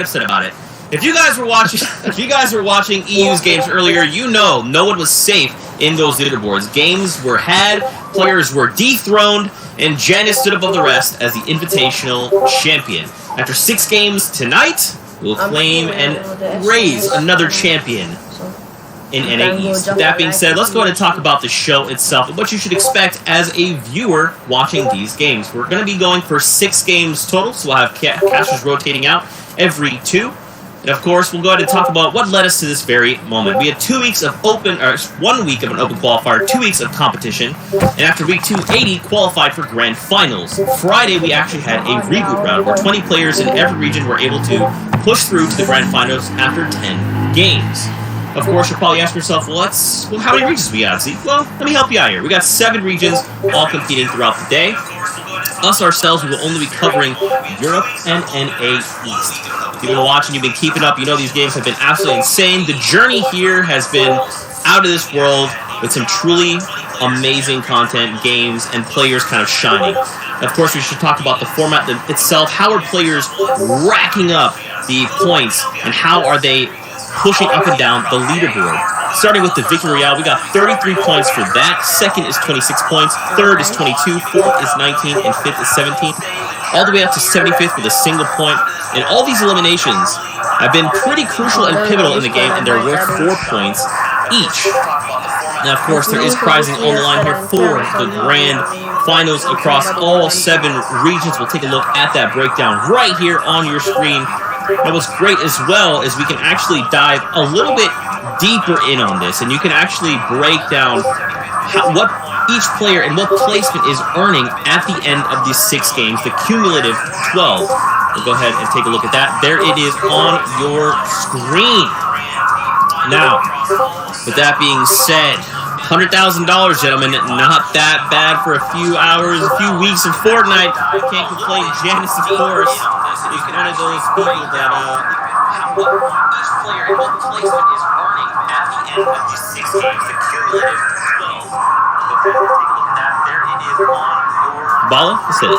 upset about it. If you guys were watching EU's games earlier, you know no one was safe in those leaderboards. Games were had, players were dethroned, and Janus stood above the rest as the Invitational champion. After 6 games tonight, we'll claim and raise another champion in NA East. That being said, let's go ahead and talk about the show itself and what you should expect as a viewer watching these games. We're going to be going for 6 games total, so we'll have casters rotating out every 2. And of course, we'll go ahead and talk about what led us to this very moment. We had 1 week of an open qualifier, 2 weeks of competition, and after week 2, 80 qualified for grand finals. Friday, we actually had a reboot round where 20 players in every region were able to push through to the grand finals after 10 games. Of course, you're probably asking yourself, well, how many regions we got, Zeke? Well, let me help you out here. We got 7 regions all competing throughout the day. Us ourselves, we will only be covering Europe and NA East. If you've been watching, you've been keeping up, you know these games have been absolutely insane. The journey here has been out of this world with some truly amazing content, games, and players kind of shining. Of course, we should talk about the format itself. How are players racking up the points, and how are they pushing up and down the leaderboard? Starting with the Victory Royale, we got 33 points for that. Second is 26 points. Third is 22. Fourth is 19. And fifth is 17. All the way up to 75th with a single point. And all these eliminations have been pretty crucial and pivotal in the game, and they're worth 4 points each. Now, of course, there is prizing on the line here for the grand finals across all 7 regions. We'll take a look at that breakdown right here on your screen. And what's great as well is we can actually dive a little bit deeper in on this, and you can actually break down what each player and what placement is earning at the end of these 6 games, the cumulative 12. We'll go ahead and take a look at that. There it is on your screen. Now, with that being said, $100,000, gentlemen, not that bad for a few hours, a few weeks of Fortnite. Can't complain. Janus, of course, is one of those people that what each player and what placement is earning at the end of these 6 games, the cumulative 12. So take a look at that. There it is on your... Bala, let's hit it.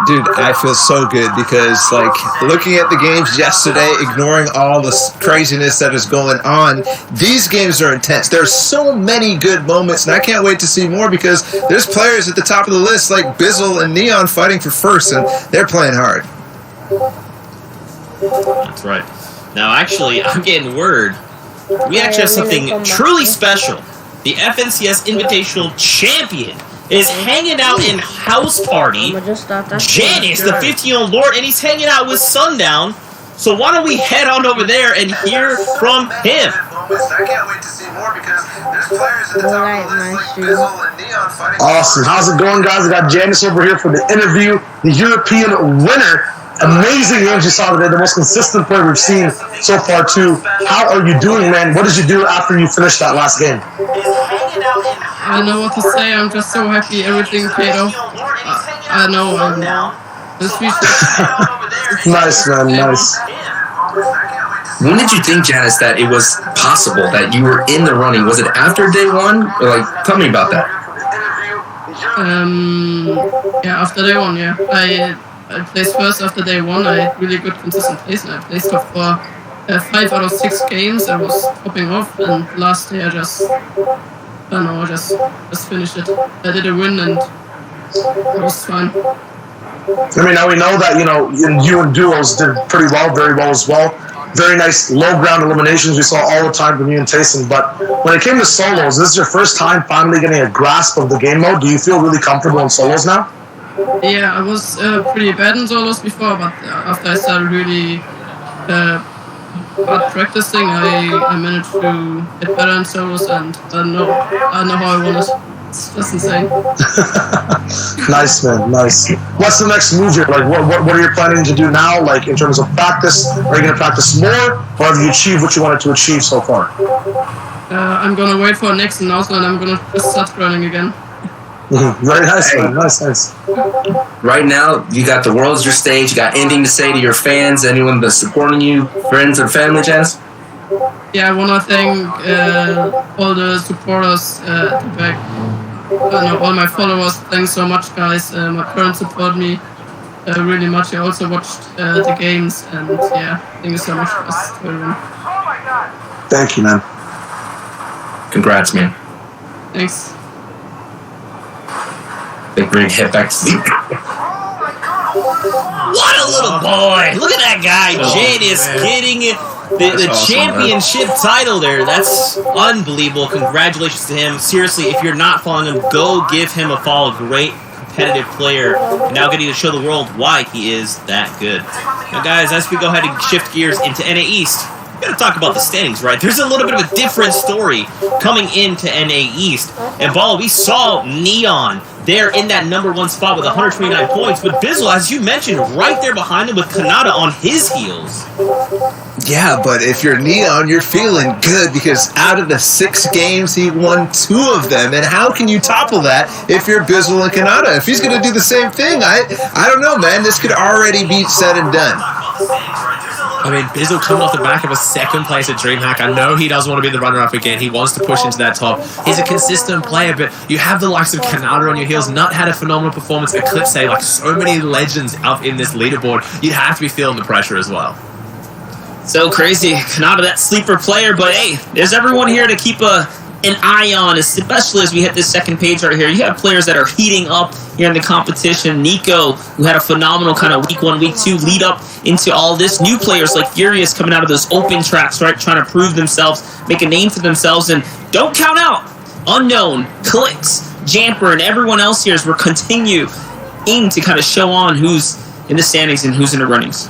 Dude, I feel so good because, like, looking at the games yesterday, ignoring all the craziness that is going on, these games are intense. There's so many good moments, and I can't wait to see more because there's players at the top of the list like Bizzle and Neon fighting for first, and they're playing hard. That's right. Now, actually, I'm getting word. We actually have something truly special. The FNCS Invitational Champion is hanging out in House Party. Janus, the 15-year-old lord, and he's hanging out with Sundown. So why don't we head on over there and hear from him? I can't wait to see more because there's players at the top of the list like Bizzle and Neon fighting. Awesome. How's it going, guys? I got Janus over here for the interview. The European winner. Amazing games you saw today. The most consistent player we've seen so far, too. How are you doing, man? What did you do after you finished that last game? I don't know what to say. I'm just so happy everything paid off. I know. This Nice, man. Nice. When did you think, Janus, that it was possible that you were in the running? Was it after day 1? Or, like, tell me about that. Yeah, after day 1, yeah. I placed first after day 1. I had really good consistent place, and I placed top for 5 out of 6 games. I was topping off, and last day I just finished it. I did a win, and it was fine. I mean, now we know that, you and duos did pretty well, very well as well. Very nice low ground eliminations we saw all the time from you and Tayson. But when it came to solos, this is your first time finally getting a grasp of the game mode. Do you feel really comfortable in solos now? Yeah, I was pretty bad in solos before, but after I started really hard practicing, I managed to get better in solos, and I know how I want it. It's just insane. Nice, man, nice. What's the next move here? Like, what are you planning to do now? Like, in terms of practice, are you going to practice more, or have you achieved what you wanted to achieve so far? I'm going to wait for next announcement, and I'm going to just start running again. Very nice, man. Nice. Right now, you got the world's your stage. You got anything to say to your fans, anyone that's supporting you, friends or family, Janus? Yeah, I want to thank all the supporters at the back. All my followers. Thanks so much, guys. My parents support me. really much. I also watched the games, and yeah, thank you so much for us to everyone. Thank you, man. Congrats, man. Thanks. Big rig hit back to sleep. What a little boy! Look at that guy, Janus, getting the awesome, championship title there. That's unbelievable. Congratulations to him. Seriously, if you're not following him, go give him a follow. Great competitive player. Now getting to show the world why he is that good. Now, guys, as we go ahead and shift gears into NA East, we gotta talk about the standings, right? There's a little bit of a different story coming into NA East. And Ball, we saw Neon there in that #1 spot with 129 points. But Bizzle, as you mentioned, right there behind him with Kanata on his heels. Yeah, but if you're Neon, you're feeling good because out of the 6 games, he won 2 of them. And how can you topple that if you're Bizzle and Kanata? If he's going to do the same thing, I don't know, man. This could already be said and done. I mean, Bizzle coming off the back of a 2nd place at DreamHack. I know he doesn't want to be the runner-up again. He wants to push into that top. He's a consistent player, but you have the likes of Kanata on your heels. Nut had a phenomenal performance. Eclipse, like so many legends up in this leaderboard. You'd have to be feeling the pressure as well. So crazy. Kanata, that sleeper player, but hey, there's everyone here to keep an eye on, especially as we hit this second page right here. You have players that are heating up here in the competition. Nico, who had a phenomenal kind of week 1, week 2 lead up into all this. New players like Furious coming out of those open tracks, right? Trying to prove themselves, make a name for themselves, and don't count out Unknown, Clicks, Jamper, and everyone else here as we're continuing to kind of show on who's in the standings and who's in the runnings.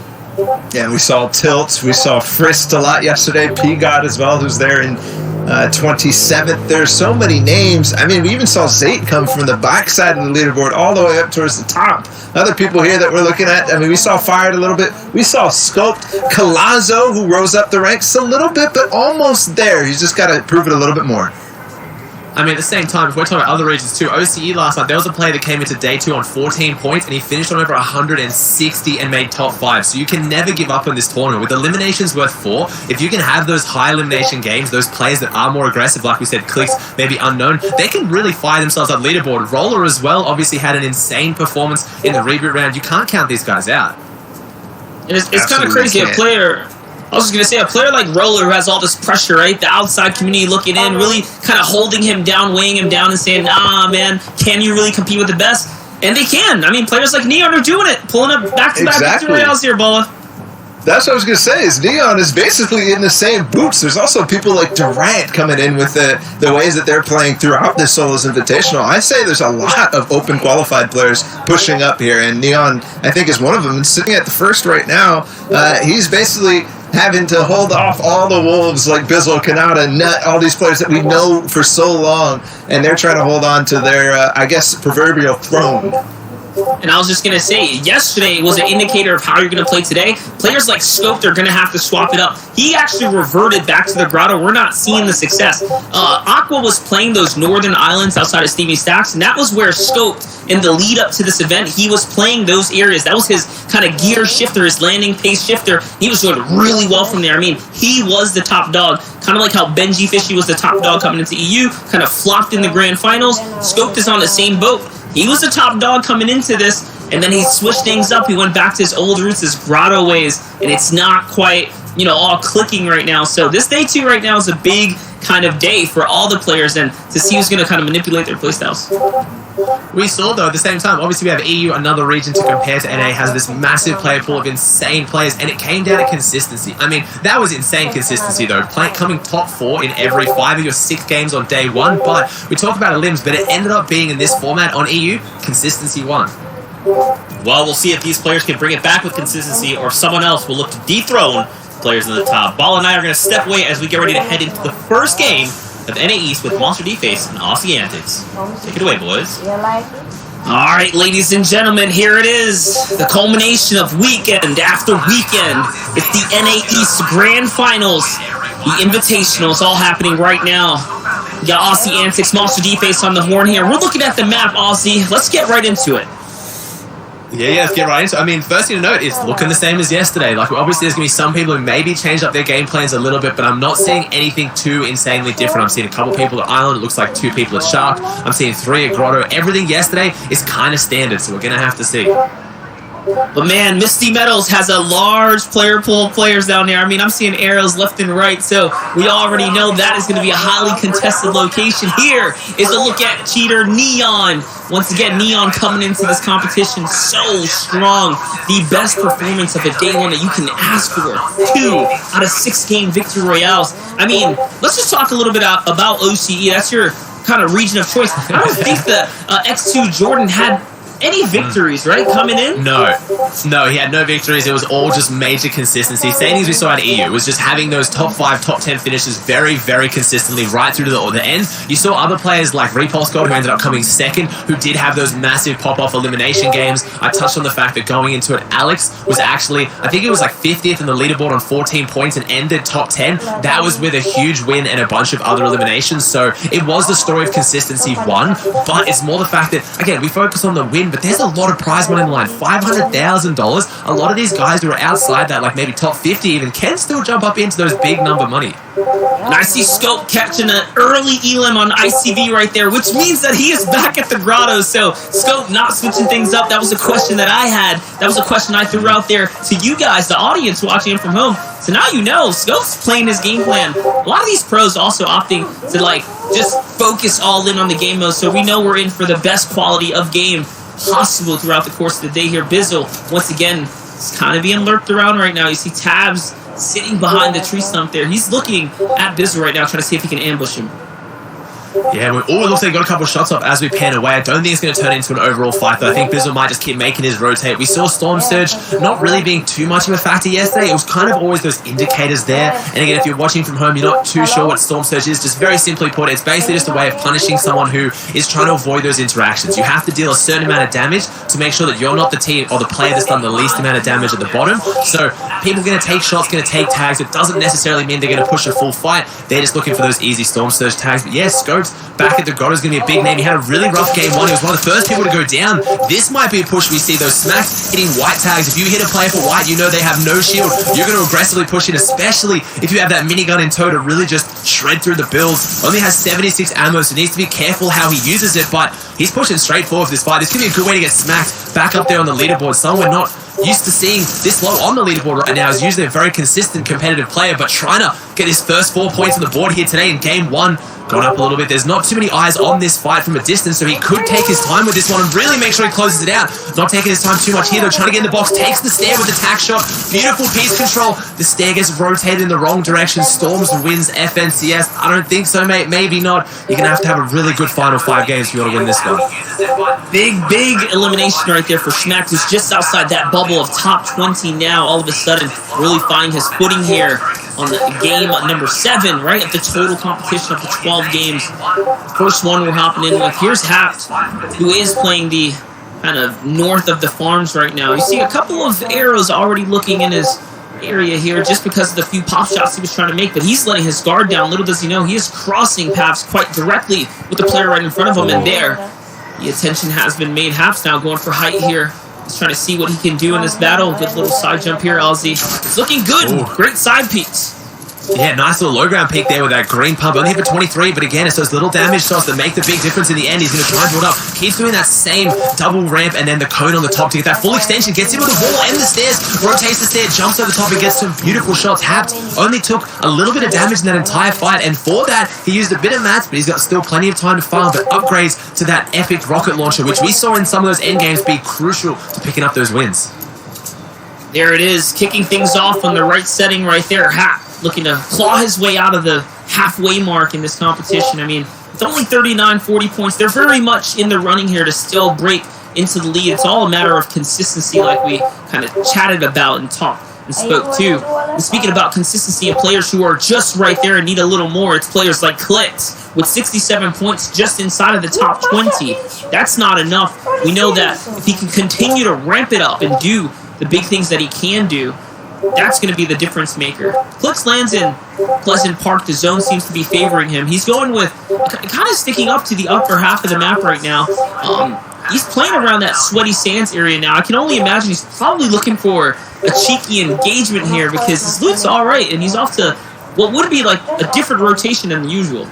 Yeah, we saw Tilts, we saw Frist a lot yesterday, P-God as well, who's there in 27th. There's so many names. I mean, we even saw Zayt come from the backside of the leaderboard all the way up towards the top. Other people here that we're looking at, I mean, we saw Fired a little bit. We saw Scoped. Calazo, who rose up the ranks a little bit, but almost there. He's just got to prove it a little bit more. I mean, at the same time, if we're talking about other regions too, OCE last night, there was a player that came into day 2 on 14 points, and he finished on over 160 and made top 5. So you can never give up on this tournament. With eliminations worth 4, if you can have those high elimination games, those players that are more aggressive, like we said, Clicks, maybe Unknown, they can really fire themselves up leaderboard. Roller as well, obviously had an insane performance in the reboot round. You can't count these guys out. And it's kind of crazy. A player... I was just going to say, a player like Roller who has all this pressure, right? The outside community looking in, really kind of holding him down, weighing him down and saying, nah, man, can you really compete with the best? And they can. I mean, players like Neon are doing it, pulling up back-to-back victory royales here, Bola. That's what I was going to say, is Neon is basically in the same boots. There's also people like Durant coming in with the ways that they're playing throughout this Solos Invitational. I say there's a lot of open qualified players pushing up here, and Neon, I think, is one of them. And sitting at the first right now, he's basically having to hold off all the wolves like Bizzle, Kanata, Nut, all these players that we know for so long, and they're trying to hold on to their, I guess, proverbial throne. And I was just going to say, yesterday was an indicator of how you're going to play today. Players like Scoped are going to have to swap it up. He actually reverted back to the grotto. We're not seeing the success. Aqua was playing those northern islands outside of Stevie Stacks, and that was where Scoped, in the lead up to this event, he was playing those areas. That was his kind of gear shifter, his landing pace shifter. He was doing really well from there. I mean, he was the top dog, kind of like how Benji Fishy was the top dog coming into EU, kind of flopped in the grand finals. Scoped is on the same boat. He was the top dog coming into this, and then he switched things up. He went back to his old roots, his grotto ways, and it's not quite, all clicking right now. So this day 2 right now is a big kind of day for all the players, and to see who's going to kind of manipulate their playstyles. We saw, though, at the same time, obviously we have EU, another region to compare to NA, has this massive player pool of insane players, and it came down to consistency. I mean, that was insane consistency, though. Coming top 4 in every 5 of your 6 games on day 1, but we talk about Elims, but it ended up being in this format on EU, consistency won. Well, we'll see if these players can bring it back with consistency, or if someone else will look to dethrone players in the top. Ball and I are going to step away as we get ready to head into the first game of NA East with Monster D-Face and Aussie Antics. Take it away, boys. All right, ladies and gentlemen, here it is. The culmination of weekend after weekend. It's the NA East Grand Finals. The Invitational is all happening right now. We got Aussie Antics, Monster D-Face on the horn here. We're looking at the map, Aussie. Let's get right into it. Yeah, let's get right into it. I mean, first thing to note is looking the same as yesterday. Like, obviously, there's going to be some people who maybe changed up their game plans a little bit, but I'm not seeing anything too insanely different. I'm seeing a couple people at Island. It looks like 2 people at Shark. I'm seeing 3 at Grotto. Everything yesterday is kind of standard, so we're going to have to see. But man, Misty Meadows has a large player pool of players down there. I mean, I'm seeing arrows left and right, so we already know that is going to be a highly contested location. Here is a look at cheater Neon. Once again, Neon coming into this competition so strong. The best performance of a day one that you can ask for. 2 out of 6 game victory royales. I mean, let's just talk a little bit about OCE. That's your kind of region of choice. I don't think the X2 Jordan had any victories, right, coming in? No, he had no victories. It was all just major consistency. Same things we saw at EU. It was just having those top 5, top 10 finishes very, very consistently right through to the end. You saw other players like Repulse God, who ended up coming second, who did have those massive pop-off elimination games. I touched on the fact that going into it, Alex was actually, I think it was like 50th in the leaderboard on 14 points and ended top 10. That was with a huge win and a bunch of other eliminations. So it was the story of consistency won, but it's more the fact that, again, we focus on the win, but there's a lot of prize money in the line. $500,000. A lot of these guys who are outside that, like maybe top 50 even, can still jump up into those big number money. And I see Scope catching an early elim on ICV right there, which means that he is back at the grotto. So Scope not switching things up. That was a question that I had. That was a question I threw out there to you guys, the audience watching it from home. So now you know Scope's playing his game plan. A lot of these pros also opting to like just focus all in on the game mode. So we know we're in for the best quality of game possible throughout the course of the day here. Bizzle, once again, is kind of being lurked around right now. You see Tabs sitting behind the tree stump there. He's looking at Bizzle right now, trying to see if he can ambush him. Yeah, it looks like he got a couple of shots off as we pan away. I don't think it's going to turn into an overall fight, though. I think Bizzle might just keep making his rotate. We saw Storm Surge not really being too much of a factor yesterday. It was kind of always those indicators there. And again, if you're watching from home, you're not too sure what Storm Surge is. Just very simply put, it's basically just a way of punishing someone who is trying to avoid those interactions. You have to deal a certain amount of damage to make sure that you're not the team or the player that's done the least amount of damage at the bottom. So people are going to take shots, going to take tags. It doesn't necessarily mean they're going to push a full fight. They're just looking for those easy Storm Surge tags. But yeah, Scopes back at the Grotto is going to be a big name. He had a really rough game one. He was one of the first people to go down. This might be a push. We see those smacks hitting white tags. If you hit a player for white, you know they have no shield. You're going to aggressively push in, especially if you have that minigun in tow to really just shred through the builds. Only has 76 ammo, so needs to be careful how he uses it, but he's pushing straight forward for this fight. This could be a good way to get smacked back up there on the leaderboard. Someone we're not used to seeing this low on the leaderboard right now. Is usually a very consistent competitive player, but trying to get his first 4 points on the board here today in game one. Going up a little bit. There's not too many eyes on this fight from a distance, so he could take his time with this one and really make sure he closes it out. Not taking his time too much here, though. Trying to get in the box. Takes the stair with the tack shot. Beautiful piece control. The stair gets rotated in the wrong direction. Storms wins FNCS. I don't think so, mate. Maybe not. You're going to have a really good final 5 games if you want to win this one. Big elimination right there for Schmack, who's just outside that bubble of top 20 now. All of a sudden, really finding his footing here on the game number 7, right? At the total competition of the 12 games. First one we're hopping in with. Here's Haft, who is playing the kind of north of the farms right now. You see a couple of arrows already looking in his area here just because of the few pop shots he was trying to make, but he's letting his guard down. Little does he know, he is crossing paths quite directly with the player right in front of him, and there, the attention has been made. Haft's now going for height here. He's trying to see what he can do in this battle. Good little side jump here, Ozzy. It's looking good. Ooh. Great side peeks. Yeah, nice little low ground peak there with that green pump. Only hit for 23, but again, it's those little damage shots that make the big difference in the end. He's going to try and build up. Keeps doing that same double ramp and then the cone on the top to get that full extension. Gets him with the wall and the stairs. Rotates the stair, jumps over the top and gets some beautiful shots. Hapt only took a little bit of damage in that entire fight, and for that, he used a bit of mats, but he's got still plenty of time to farm. But upgrades to that epic rocket launcher, which we saw in some of those end games be crucial to picking up those wins. There it is, kicking things off on the right setting right there. Hapt looking to claw his way out of the halfway mark in this competition. I mean, it's only 39, 40 points. They're very much in the running here to still break into the lead. It's all a matter of consistency, like we kind of chatted about and talked and spoke to. And speaking about consistency of players who are just right there and need a little more, it's players like Clix with 67 points just inside of the top 20. That's not enough. We know that if he can continue to ramp it up and do the big things that he can do, that's going to be the difference maker. Clix lands in Pleasant Park. The zone seems to be favoring him. He's going with kind of sticking up to the upper half of the map right now. He's playing around that Sweaty Sands area now. I can only imagine he's probably looking for a cheeky engagement here because his loot's all right, and he's off to what would be like a different rotation than the usual.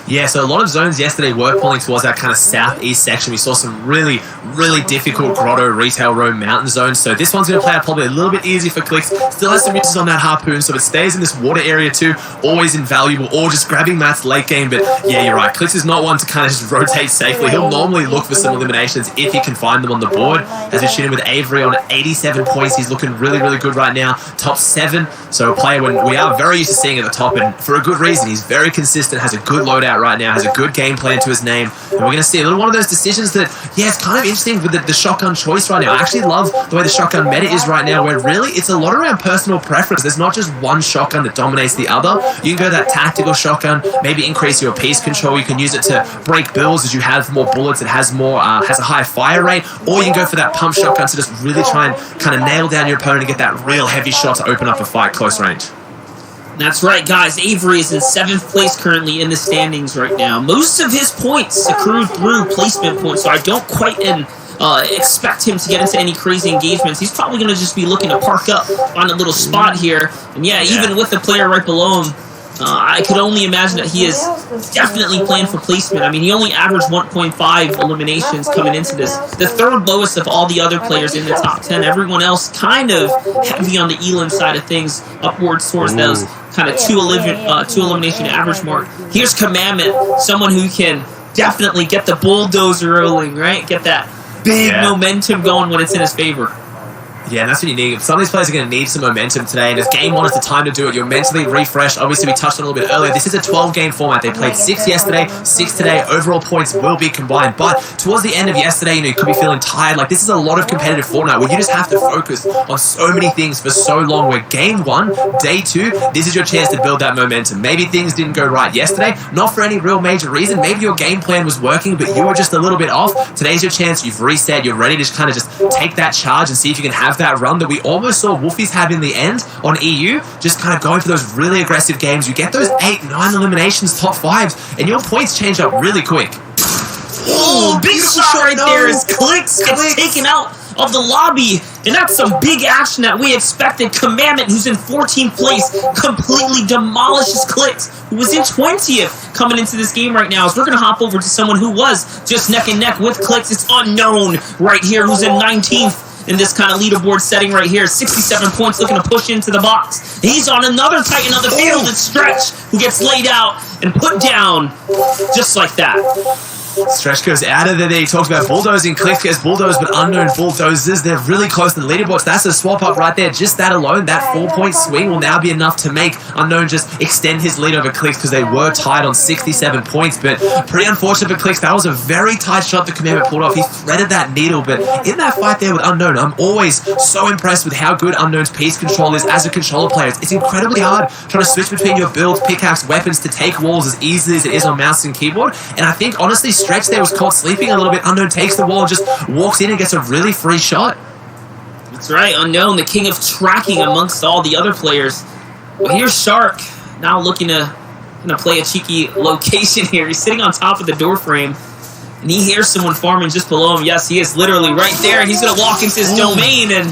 Yeah, so a lot of zones yesterday were pulling towards that kind of southeast section. We saw some really, really difficult Grotto, Retail Row, Mountain zones. So this one's going to play out probably a little bit easier for Clix. Still has some uses on that Harpoon, so it stays in this water area too. Always invaluable, or just grabbing mats late game. But yeah, you're right. Clix is not one to kind of just rotate safely. He'll normally look for some eliminations if he can find them on the board. As we shoot him with Avery on 87 points, he's looking really, really good right now. Top 7. So a player when we are very used to seeing at the top, and for a good reason. He's very consistent, has a good loadout right now, has a good game plan to his name. And we're going to see a little one of those decisions that, yeah, it's kind of interesting with the shotgun choice right now. I actually love the way the shotgun meta is right now, where really it's a lot around personal preference. There's not just one shotgun that dominates the other. You can go that tactical shotgun, maybe increase your piece control. You can use it to break bills as you have more bullets. It has more, has a higher fire rate. Or you can go for that pump shotgun to just really try and kind of nail down your opponent and get that real heavy shot to open up a fight close range. That's right, guys. Avery is in 7th place currently in the standings right now. Most of his points accrued through placement points, so I don't quite expect him to get into any crazy engagements. He's probably going to just be looking to park up on a little spot here. And yeah, even with the player right below him, I could only imagine that he is definitely playing for placement. I mean, he only averaged 1.5 eliminations coming into this. The 3rd lowest of all the other players in the top 10. Everyone else kind of heavy on the Elam side of things, upwards towards those kind of 2 elimination average mark. Here's Commandment, someone who can definitely get the bulldozer rolling, right? Get that big momentum going when it's in his favor. Yeah, and that's what you need. Some of these players are going to need some momentum today, and as game 1 is the time to do it. You're mentally refreshed. Obviously, we touched on it a little bit earlier. This is a 12-game format. They played 6 yesterday, 6 today. Overall points will be combined. But towards the end of yesterday, you could be feeling tired. Like, this is a lot of competitive Fortnite where you just have to focus on so many things for so long. Where game 1, day 2, this is your chance to build that momentum. Maybe things didn't go right yesterday, not for any real major reason. Maybe your game plan was working, but you were just a little bit off. Today's your chance. You've reset. You're ready to kind of just take that charge and see if you can have that run that we almost saw Wolfies have in the end on EU, just kind of going for those really aggressive games. You get those 8, 9 eliminations, top 5s, and your points change up really quick. Oh, big shot right there as Clix gets taken out of the lobby, and that's some big action that we expected. Commandment, who's in 14th place, completely demolishes Clix, who was in 20th coming into this game right now. As we're going to hop over to someone who was just neck and neck with Clix. It's Unknown right here, who's in 19th. In this kind of leaderboard setting right here, 67 points, looking to push into the box. He's on another Titan of the field. It's Stretch, who gets laid out and put down just like that. Stretch goes out of there. He talks about bulldozing. Clix gets bulldozed, but Unknown bulldozes. They're really close to the leaderboards. That's a swap up right there. Just that alone, that 4-point swing will now be enough to make Unknown just extend his lead over Clix, because they were tied on 67 points. But pretty unfortunate for Clix. That was a very tight shot the Commandment pulled off. He threaded that needle, but in that fight there with Unknown, I'm always so impressed with how good Unknown's piece control is as a controller player. It's incredibly hard trying to switch between your builds, pickaxe, weapons to take walls as easily as it is on mouse and keyboard. And I think, honestly, Stretch there was caught sleeping a little bit. Unknown takes the wall and just walks in and gets a really free shot. That's right, Unknown, the king of tracking amongst all the other players. Well, here's Shark, now looking to play a cheeky location here. He's sitting on top of the door frame, and he hears someone farming just below him. Yes, he is literally right there, and he's going to walk into his domain, and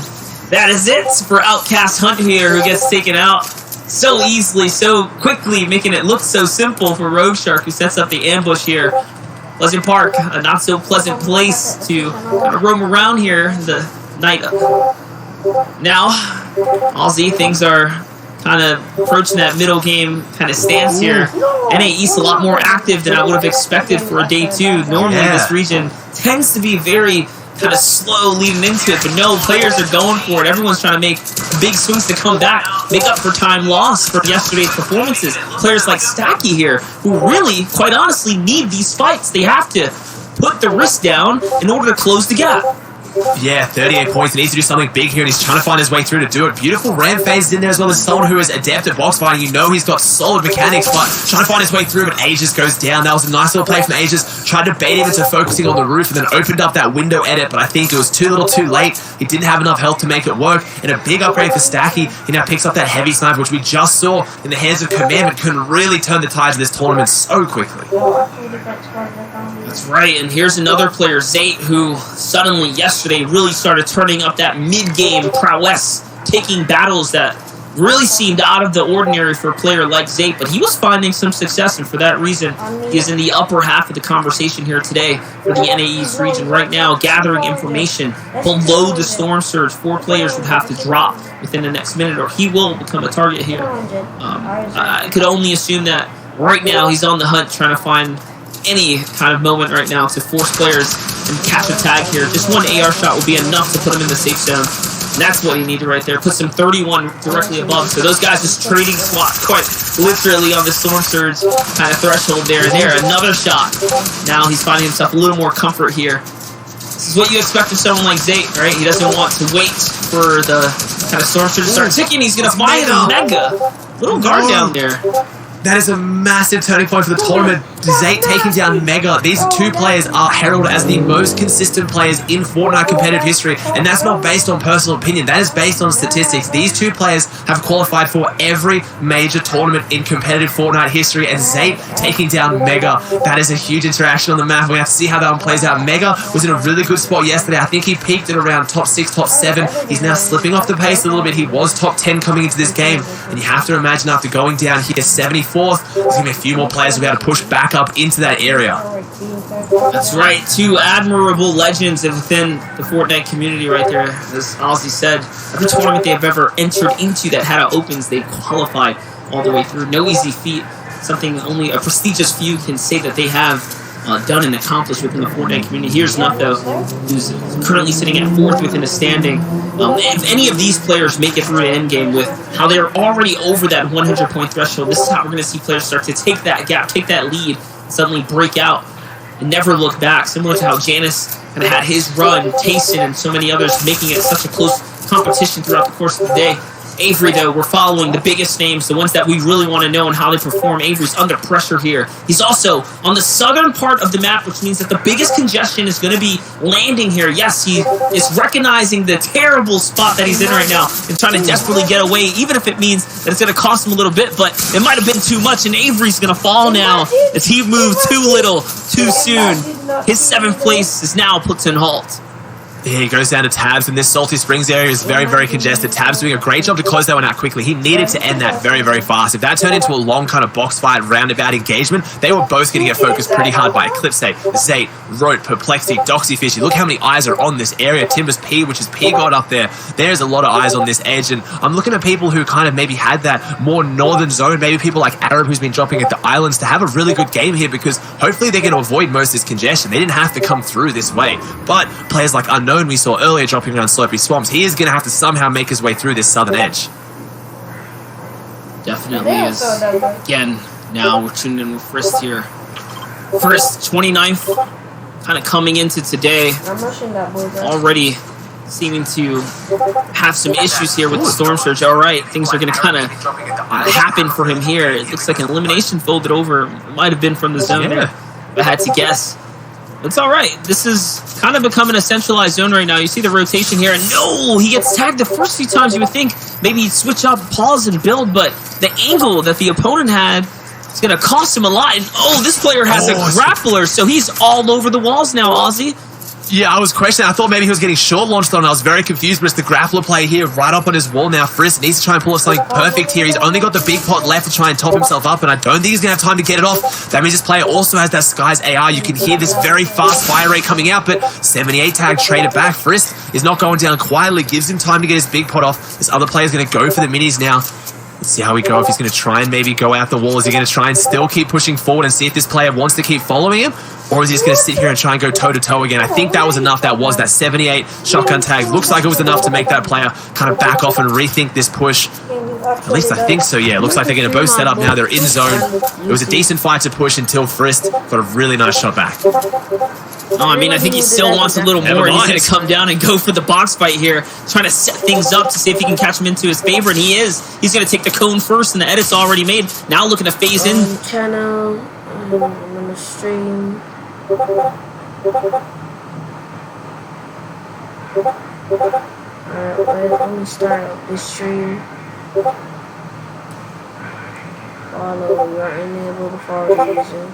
that is it for Outcast Hunt here, who gets taken out so easily, so quickly, making it look so simple for Rogue Shark, who sets up the ambush here. Pleasant Park, a not-so-pleasant place to kind of roam around here the night. Now, Aussie, things are kind of approaching that middle game kind of stance here. NA East a lot more active than I would have expected for a day 2. Normally, this region tends to be very kind of slow leading into it, but no, players are going for it. Everyone's trying to make big swings to come back, make up for time lost from yesterday's performances. Players like Stacky here, who really, quite honestly, need these fights. They have to put the wrist down in order to close the gap. Yeah, 38 points. He needs to do something big here, and he's trying to find his way through to do it. Beautiful ram phases in there as well as someone who is adept at box fighting. You know he's got solid mechanics, but trying to find his way through, but Aegis goes down. That was a nice little play from Aegis. Tried to bait him into focusing on the roof and then opened up that window edit, but I think it was too little too late. He didn't have enough health to make it work, and a big upgrade for Stacky. He now picks up that heavy sniper, which we just saw in the hands of Commandment, can really turn the tides of this tournament so quickly. That's right, and here's another player, Zate, who suddenly yesterday really started turning up that mid-game prowess, taking battles that really seemed out of the ordinary for a player like Zate, but he was finding some success, and for that reason, he is in the upper half of the conversation here today for the NA East region. Right now, gathering information below the Storm Surge. 4 players would have to drop within the next minute, or he will become a target here. I could only assume that right now he's on the hunt, trying to find any kind of moment right now to force players and catch a tag here. Just one AR shot will be enough to put him in the safe zone. And that's what he needed right there. Puts him 31 directly above. So those guys just trading slots quite literally on the Storm Surge kind of threshold there. Another shot. Now he's finding himself a little more comfort here. This is what you expect from someone like Zate, right? He doesn't want to wait for the kind of Storm Surge to start ticking. He's going to find a Mega. Little guard down there. That is a massive turning point for the tournament. Zate taking down Mega. These 2 players are heralded as the most consistent players in Fortnite competitive history, and that's not based on personal opinion. That is based on statistics. These 2 players have qualified for every major tournament in competitive Fortnite history, and Zate taking down Mega. That is a huge interaction on the map. We have to see how that one plays out. Mega was in a really good spot yesterday. I think he peaked at around top 6, top 7. He's now slipping off the pace a little bit. He was top 10 coming into this game, and you have to imagine after going down here 74th, there's going to be a few more players who will be able to push back up into that area. That's right. 2 admirable legends within the Fortnite community right there. As Ozzy said, every tournament they've ever entered into that had opens, they've qualified all the way through. No easy feat. Something only a prestigious few can say that they have done and accomplished within the Fortnite community. Here's Nutho, who's currently sitting at 4th within the standing. If any of these players make it through to endgame with how they're already over that 100-point threshold, this is how we're going to see players start to take that gap, take that lead, suddenly break out, and never look back. Similar to how Janus kind of had his run, Tayson, and so many others making it such a close competition throughout the course of the day. Avery, though, we're following the biggest names, the ones that we really want to know and how they perform. Avery's under pressure here. He's also on the southern part of the map, which means that the biggest congestion is going to be landing here. Yes, he is recognizing the terrible spot that he's in right now and trying to desperately get away, even if it means that it's going to cost him a little bit, but it might have been too much, and Avery's going to fall now as he moved too little, too soon. His 7th place is now put to an halt. Yeah, he goes down to Tabs, and this Salty Springs area is very, very congested. Tabs doing a great job to close that one out quickly. He needed to end that very, very fast. If that turned into a long kind of box fight, roundabout engagement, they were both going to get focused pretty hard by Eclipse, Zate, Rote, Perplexity, Doxyfishy. Look how many eyes are on this area. Timbers P, which is P God up there. There's a lot of eyes on this edge, and I'm looking at people who kind of maybe had that more northern zone, maybe people like Arab who's been dropping at the islands to have a really good game here, because hopefully they're going to avoid most of this congestion. They didn't have to come through this way, but players like Unknown we saw earlier dropping around Slopey Swamps, he is going to have to somehow make his way through this southern edge. Definitely is. Again, now we're tuned in with Frist here. Frist, 29th, kind of coming into today, already seeming to have some issues here with the Storm Surge. All right, things are going to kind of happen for him here. It looks like an elimination folded over. It might have been from the zone there, if I had to guess. It's all right. This is kind of becoming a centralized zone right now. You see the rotation here, and no, he gets tagged the first few times. You would think maybe he'd switch up, pause, and build, but the angle that the opponent had is going to cost him a lot. And oh, this player has a grappler, so he's all over the walls now, Ozzy. Yeah, I was questioning. I thought maybe he was getting short launched on. I was very confused, but it's the grappler play here right up on his wall now. Frisk needs to try and pull off something perfect here. He's only got the big pot left to try and top himself up, and I don't think he's going to have time to get it off. That means this player also has that Skies AR. You can hear this very fast fire rate coming out, but 78 tag traded back. Frisk is not going down quietly, gives him time to get his big pot off. This other player is going to go for the minis now. Let's see how we go. If he's going to try and maybe go out the wall, is he going to try and still keep pushing forward and see if this player wants to keep following him? Or is he just going to sit here and try and go toe-to-toe again? I think that was enough. That was that 78 shotgun tag. Looks like it was enough to make that player kind of back off and rethink this push. At least I think so, yeah. Looks like they're going to both set up now. They're in zone. It was a decent fight to push until Frist got a really nice shot back. Oh, I mean, I think he still wants a little more, and he's going to come down and go for the box fight here, trying to set things up to see if he can catch him into his favor, and he is. He's going to take the cone first, and the edit's already made. Now looking to phase in. Channel, I'm on the stream. Alright, let me start up this stream. Follow, you are unable to follow user.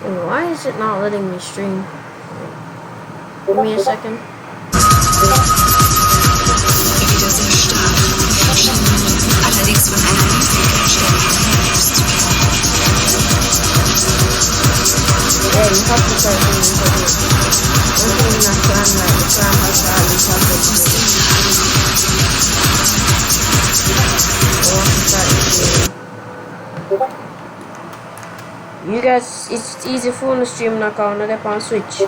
Why is it not letting me stream? Give me a second. Yeah, you have to start doing it. One thing that plan, like the plan has to at least have the You guys, it's easy for the stream now on the on Switch.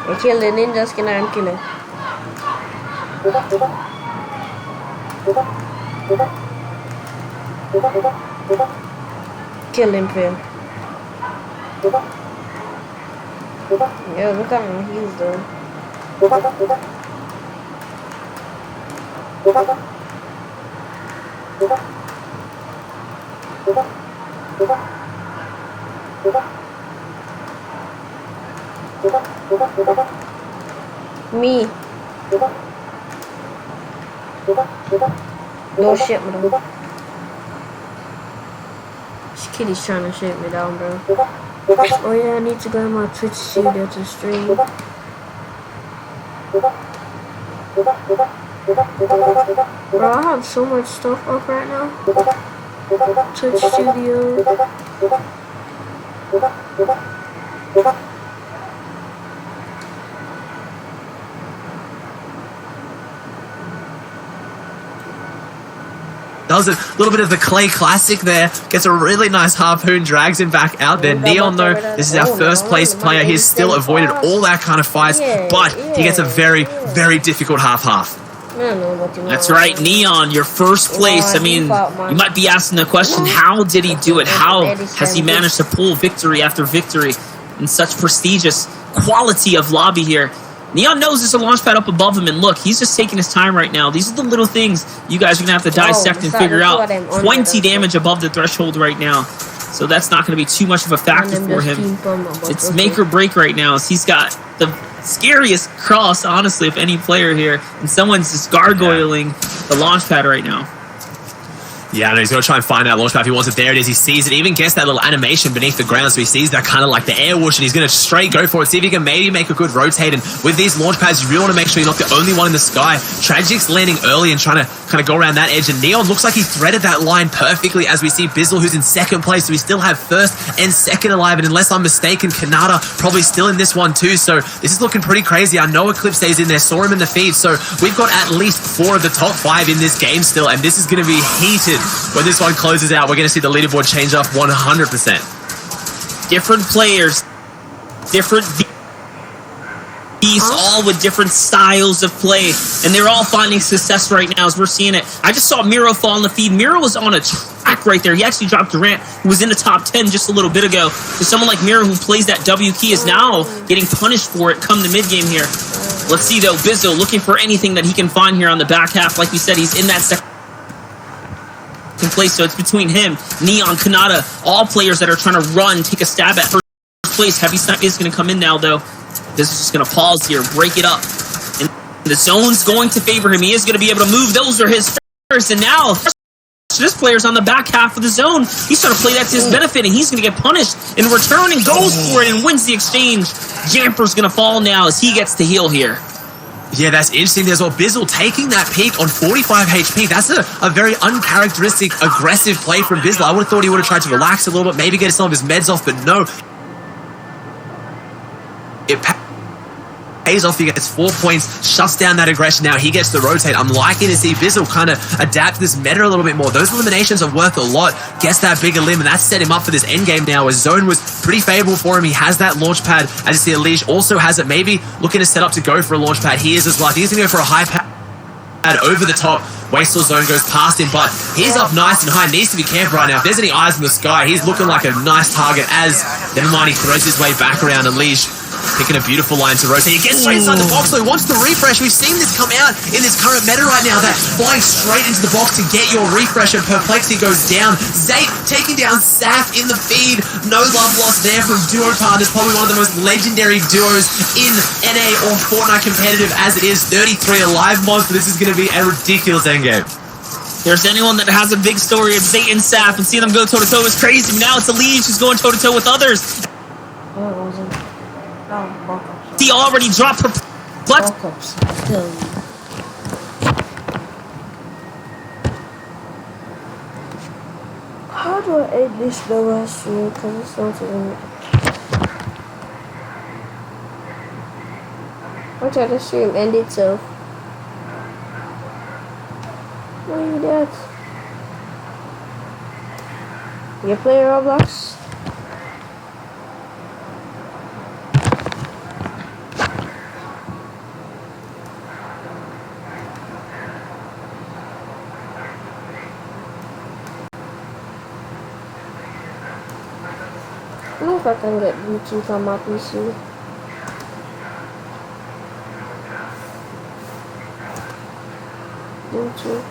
I kill the ninja skin, I'm killing. Kill him, Phil. Yeah, look at my heels though. Me. No shit, bro. This kitty's trying to shake me down, bro. Oh yeah, I need to go on my Twitch studio to stream. Bro, I have so much stuff up right now. Twitch studio. Does a little bit of the Clay Classic there. Gets a really nice harpoon, drags him back out there. Neon, though, this is our first place player. He's still avoided all that kind of fights, but he gets a very, very difficult half-half. That's right, Neon, your first place. I mean, you might be asking the question, how did he do it? How has he managed to pull victory after victory in such prestigious quality of lobby here? Neon knows there's a launch pad up above him, and look, he's just taking his time right now. These are the little things you guys are going to have to dissect and figure out. 20 damage above the threshold right now, so that's not going to be too much of a factor for him. It's make or break right now, as he's got the scariest cross, honestly, of any player here, and someone's just gargoyling the launch pad right now. Yeah, I know, he's going to try and find out launch pad if he wants it. There it is. He sees it. Even gets that little animation beneath the ground, so he sees that kind of like the air whoosh, and he's going to straight go for it. See if he can maybe make a good rotate. And with these launch pads, you really want to make sure you're not the only one in the sky. Tragic's landing early and trying to kind of go around that edge. And Neon looks like he threaded that line perfectly, as we see Bizzle, who's in second place. So we still have first and second alive. And unless I'm mistaken, Kanata probably still in this one too. So this is looking pretty crazy. I know Eclipse stays in there. Saw him in the feed. So we've got at least 4 of the top 5 in this game still. And this is going to be heated when this one closes out. We're going to see the leaderboard change up 100%. Different players, different beasts, all with different styles of play, and they're all finding success right now as we're seeing it. I just saw Miro fall in the feed. Miro was on a track right there. He actually dropped Durant, who was in the top 10 just a little bit ago. So someone like Miro, who plays that W key, is now getting punished for it come the mid game here. Let's see though, Bizzle looking for anything that he can find here on the back half. Like we said, he's in that second place, so it's between him, Neon, Kanata, all players that are trying to run, take a stab at first place. Heavy Snipe is going to come in now, though. This is just going to pause here, break it up, and the zone's going to favor him. He is going to be able to move. Those are his first, and now this player's on the back half of the zone. He's trying to play that to his benefit, and he's going to get punished in return, and goes for it and wins the exchange. Jamper's going to fall now as he gets to heal here. Yeah, that's interesting. There's Bizzle taking that peak on 45 HP. That's a very uncharacteristic, aggressive play from Bizzle. I would have thought he would have tried to relax a little bit, maybe get some of his meds off, but no. It pays off. He gets 4 points, shuts down that aggression. Now he gets to rotate. I'm liking to see Bizzle kind of adapt this meta a little bit more. Those eliminations are worth a lot. Gets that bigger limb, and that's set him up for this end game now. His zone was pretty favorable for him. He has that launch pad. As you see, Elish also has it. Maybe looking to set up to go for a launch pad. He is as well. He's going to go for a high pad over the top. Wasteful zone goes past him, but he's up nice and high. Needs to be careful right now. If there's any eyes in the sky, he's looking like a nice target as never mind, he throws his way back around. Elish Picking a beautiful line to rotate. He gets straight inside the box, though. He wants the refresh. We've seen this come out in this current meta right now. That flying straight into the box to get your refresh, and Perplexity goes down. Zape taking down Saf in the feed. No love lost there from Duo Partners. Probably one of the most legendary duos in NA or Fortnite competitive as it is. 33 alive mods, but this is going to be a ridiculous endgame. There's anyone that has a big story of Zay and Saf and seeing them go toe-to-toe is crazy. Now it's Elise who's going toe-to-toe with others. No, it wasn't. Oh, Backups. He already dropped her. What? Backups. Still. How do I edit this lower stream? Because it's not even. Watch out, the stream end itself. What are you doing? You play Roblox? I don't know if I can get Bluetooth on my PC. Bluetooth.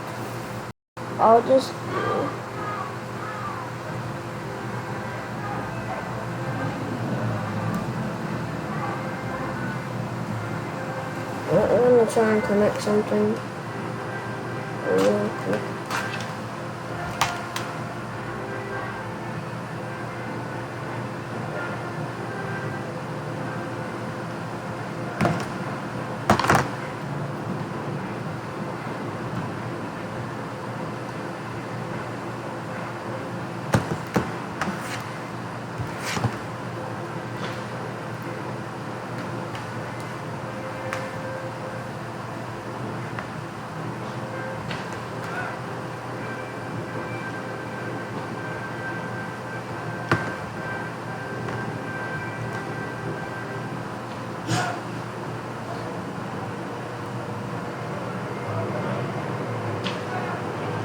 I'll just. I'm gonna try and connect something. Real quick.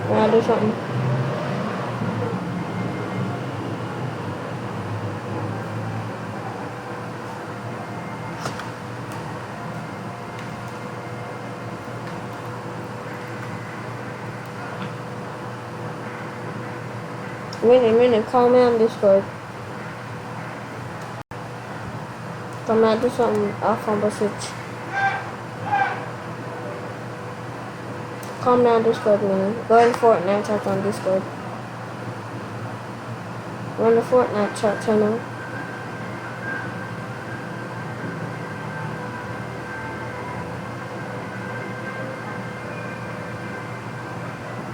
Yeah, do something. Minute, call me on Discord. Come out, do something. I'll conversate. Calm down, Discord, man. Go in Fortnite chat on Discord. Run the Fortnite chat channel.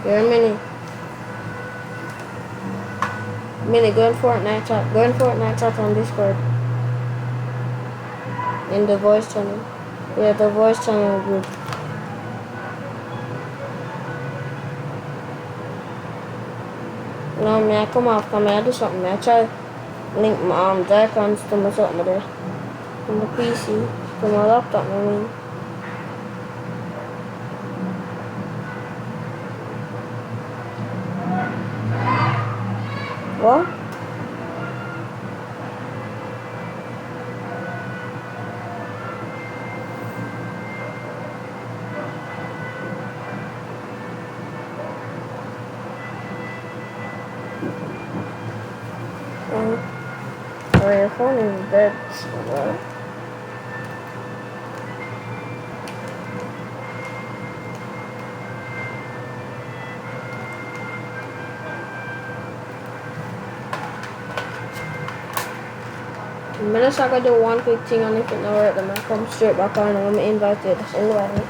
You're a Mini. Mini, go in Fortnite chat. Go in Fortnite chat on Discord. In the voice channel. Yeah, the voice channel group. No, man, come off, come here, do something, man. Try link my Icons to my something there. On the PC, to my laptop, I mean. What? Oh, your phone is dead. What? I'm gonna do one quick thing, and if it not work, then I'll come straight back on and I'm invited. Invite me.